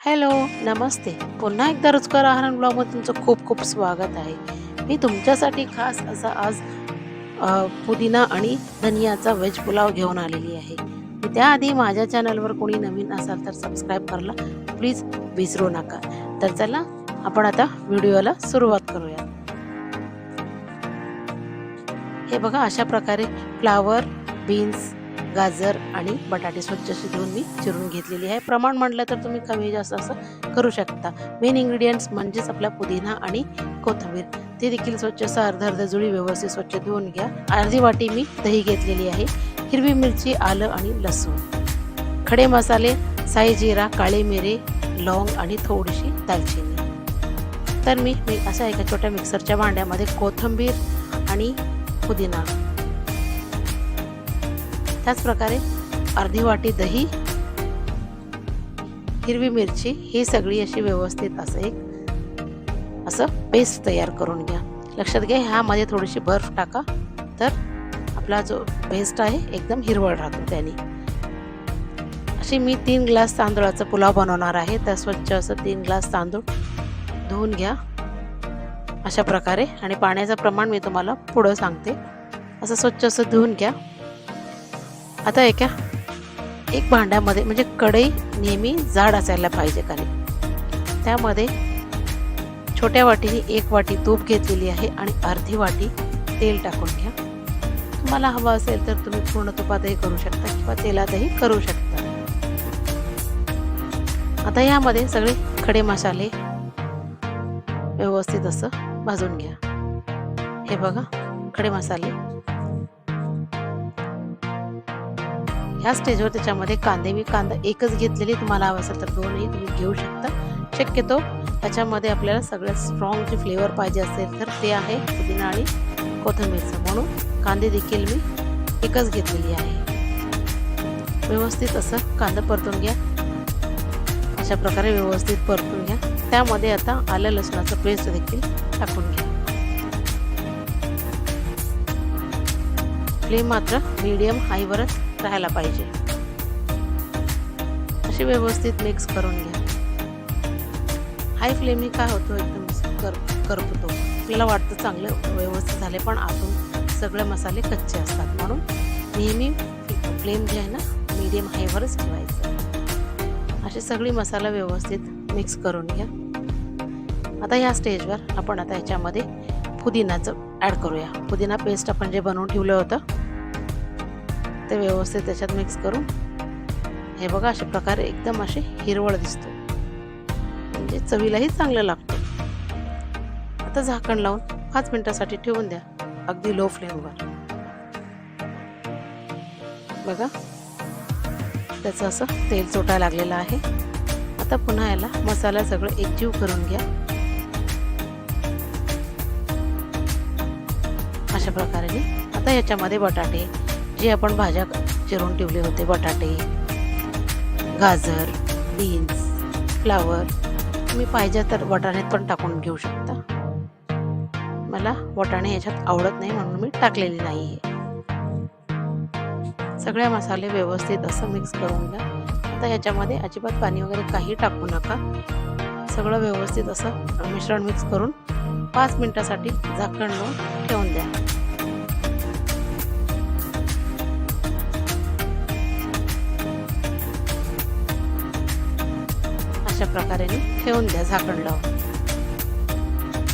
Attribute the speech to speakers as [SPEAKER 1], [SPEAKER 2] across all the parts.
[SPEAKER 1] Hello, नमस्ते. पुन्हा एकदा रुचकर आहार ब्लॉगमध्ये तुमचं खूप खूप स्वागत आहे. मी तुमच्यासाठी खास असा आज पुदिना आणि धनियाचा व्हेज पुलाव घेऊन आलेली आहे. त्याआधी माझ्या चॅनलवर कोणी नवीन असाल तर सबस्क्राईब करायला प्लीज विसरू नका. तर चला आपण आता व्हिडिओला सुरुवात करूया. हे बघा अशा प्रकारे फ्लावर, बीन्स, गाजर आणि बटाटे स्वच्छ धुवून मी चिरून घेतलेली आहे. प्रमाण म्हटलं तर तुम्ही कमी जास्त असं करू शकता. मेन इन्ग्रेडियंट्स म्हणजेच आपला पुदिना आणि कोथिंबीर ते देखील स्वच्छ असं अर्धा जुळी व्यवस्थित स्वच्छ धुवून घ्या. अर्धी वाटी मी दही घेतलेली आहे. हिरवी मिरची, आलं आणि लसूण, खडे मसाले, साई जिरा, काळे मिरे, लवंग आणि थोडीशी दालचिनी. तर मी अशा एका छोट्या मिक्सरच्या भांड्यामध्ये कोथिंबीर आणि पुदिना, त्याच प्रकारे अर्धी वाटी दही, हिरवी मिरची ही सगळी अशी व्यवस्थित असं पेस्ट तयार करून घ्या. लक्षात घ्या ह्यामध्ये थोडीशी बर्फ टाका तर आपला जो पेस्ट आहे एकदम हिरवळ राहतो त्याने. अशी मी 3 ग्लास तांदूळाचा पुलाव बनवणार आहे. तर स्वच्छ असं 3 ग्लास तांदूळ धुवून घ्या अशा प्रकारे आणि पाण्याचं प्रमाण मी तुम्हाला पुढं सांगते. असं स्वच्छ असं धुवून घ्या. आता एक भांड्यामध्ये म्हणजे कढई नेहमी जाड असायला पाहिजे कारण त्यामध्ये छोट्या वाटीने 1 वाटी तूप घेतलेली आहे आणि अर्धी वाटी तेल टाकून घ्या. तुम्हाला हवं असेल तर तुम्ही पूर्ण तुपातही करू शकता किंवा तेलातही करू शकता. आता यामध्ये सगळे खडे मसाले व्यवस्थित असं भाजून घ्या. हे बघा खडे मसाले. ह्या स्टेजवर त्याच्यामध्ये मी कांदा एकच घेतलेली, तुम्हाला हवं असेल तर 2ही तुम्ही घेऊ शकता. शक्यतो त्याच्यामध्ये आपल्याला सगळ्यात स्ट्रॉंग जे फ्लेवर पाहिजे असेल तर ते आहे पुदिना आणि कोथिंबीरचं, म्हणून कांदे देखील मी एकच घेतलेली आहे. व्यवस्थित असं कांदा परतून घ्या. अशा प्रकारे व्यवस्थित परतून घ्या. त्यामध्ये आता आलं लसणाचं पेस्ट देखील टाकून घ्या. फ्लेम मात्र मीडियम हायवरच राहायला पाहिजे. असे व्यवस्थित मिक्स करून घ्या. हाय फ्लेमने काय होतो एकदम करपतो. आपल्याला वाटतं चांगलं व्यवस्थित झाले पण आतून सगळे मसाले कच्चे असतात, म्हणून नेहमी फ्लेम जे आहे ना मीडियम हायवरच ठेवायचं. असे सगळी मसाला व्यवस्थित मिक्स करून घ्या. आता ह्या स्टेजवर आपण आता ह्याच्यामध्ये पुदिनाचं ॲड करूया. पुदिना पेस्ट आपण जे बनवून ठेवलं होतं ते व्यवस्थित त्याच्यात मिक्स करून हे बघा अशा प्रकारे एकदम असे हिरवळ दिसतो, म्हणजे चवीलाही चांगलं लागतं. आता झाकण लावून 5 मिनिटासाठी ठेवून द्या अगदी लो फ्लेमवर. बघा त्याचं असं तेल चोटायला लागलेलं आहे. आता पुन्हा याला मसाला सगळं एकजीव करून घ्या. अशा प्रकारे आता याच्यामध्ये बटाटे जे आपण भाज्या चिरून ठेवले होते, बटाटे, गाजर, बीन्स, फ्लावर, तुम्ही पाहिजे तर वाटाणे पण टाकून घेऊ शकता. मला वाटाणे याच्यात आवडत नाही म्हणून मी टाकलेली नाही आहे. सगळे मसाले व्यवस्थित असं मिक्स करून घ्या. आता याच्यामध्ये अजिबात पाणी वगैरे काही टाकू नका. सगळं व्यवस्थित असं मिश्रण मिक्स करून 5 मिनिटासाठी झाकण लावून ठेवून द्या. अशा प्रकारे ठेवून द्या झाकण लावून.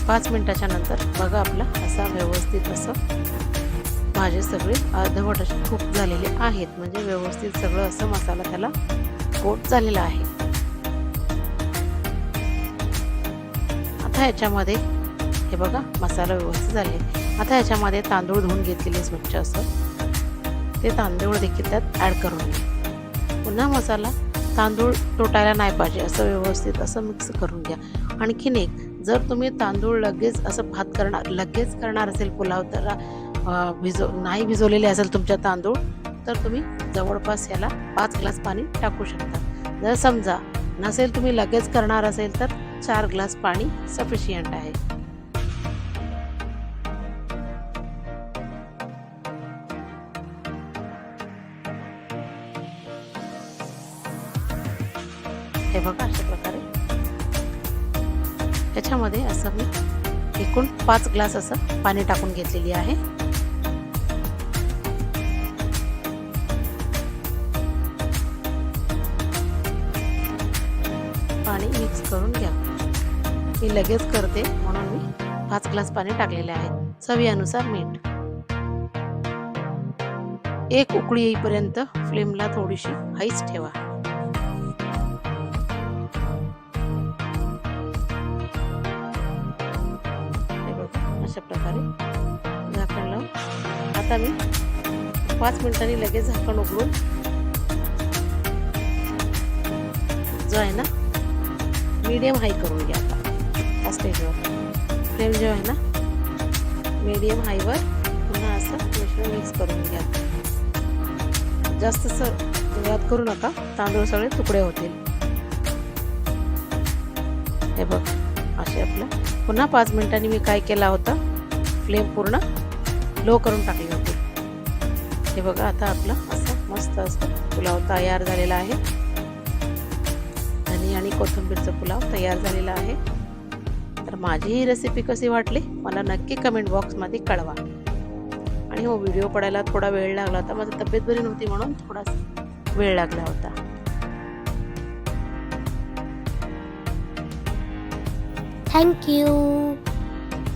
[SPEAKER 1] 5 मिनिटाच्या नंतर बघा आपला असा व्यवस्थित असं भाजी सगळी अर्धवट अशी कुक झालेली आहेत, म्हणजे व्यवस्थित सगळं असं मसाला त्याला कोट झालेला आहे. आता ह्याच्यामध्ये हे बघा मसाला व्यवस्थित झाले. आता ह्याच्यामध्ये तांदूळ धुवून घेतलेले स्वच्छ असं ते तांदूळ देखील त्यात ॲड करून घ्या. पुन्हा मसाला तांदूळ तुटायला नाही पाहिजे असं व्यवस्थित असं मिक्स करून घ्या. आणखीन एक, जर तुम्ही तांदूळ लगेच असं लगेच करणार असेल पुलाव तर नाही भिजवलेले असेल तुमच्या तांदूळ तर तुम्ही जवळपास याला 5 ग्लास पाणी टाकू शकता. जर समजा नसेल तुम्ही लगेच करणार असेल तर 4 ग्लास पाणी सफिशियंट आहे. हे बघा अशा प्रकारे याच्यामध्ये असं मी एकूण 5 ग्लास असं पाणी टाकून घेतलेली आहे. पाणी मिक्स करून घ्या. मी लगेच करते म्हणून मी 5 ग्लास पाणी टाकलेले आहे. चवीनुसार मीठ. एक उकळी येईपर्यंत फ्लेमला थोडीशी हाईच ठेवा. अशा प्रकारे झाकण लावून आता मी 5 मिनिटांनी लगेच झाकण उघडून जो आहे ना मीडियम हाई करून घ्या. आता स्टेजवर फ्लेम जो आहे ना मीडियम हाईवर पुन्हा असं मिश्रण मिक्स करून घ्या. जास्त याद करू नका, तांदूळ सगळे तुकडे होतील. हे बघ असे आपलं पुन्हा 5 मिनिटांनी मी काय केला होता, फ्लेम पूर्ण लो करून टाकली होती. हे बघा आता आपलं असं मस्त असं पुलाव तयार झालेला आहे. धनी आणि कोथिंबीरचा पुलाव तयार झालेला आहे. तर माझी ही रेसिपी कशी वाटली मला नक्की कमेंट बॉक्समध्ये कळवा. आणि हो व्हिडिओ पडायला थोडा वेळ लागला होता, माझी तब्येत बरी नव्हती म्हणून थोडासा वेळ लागला होता.
[SPEAKER 2] Thank you.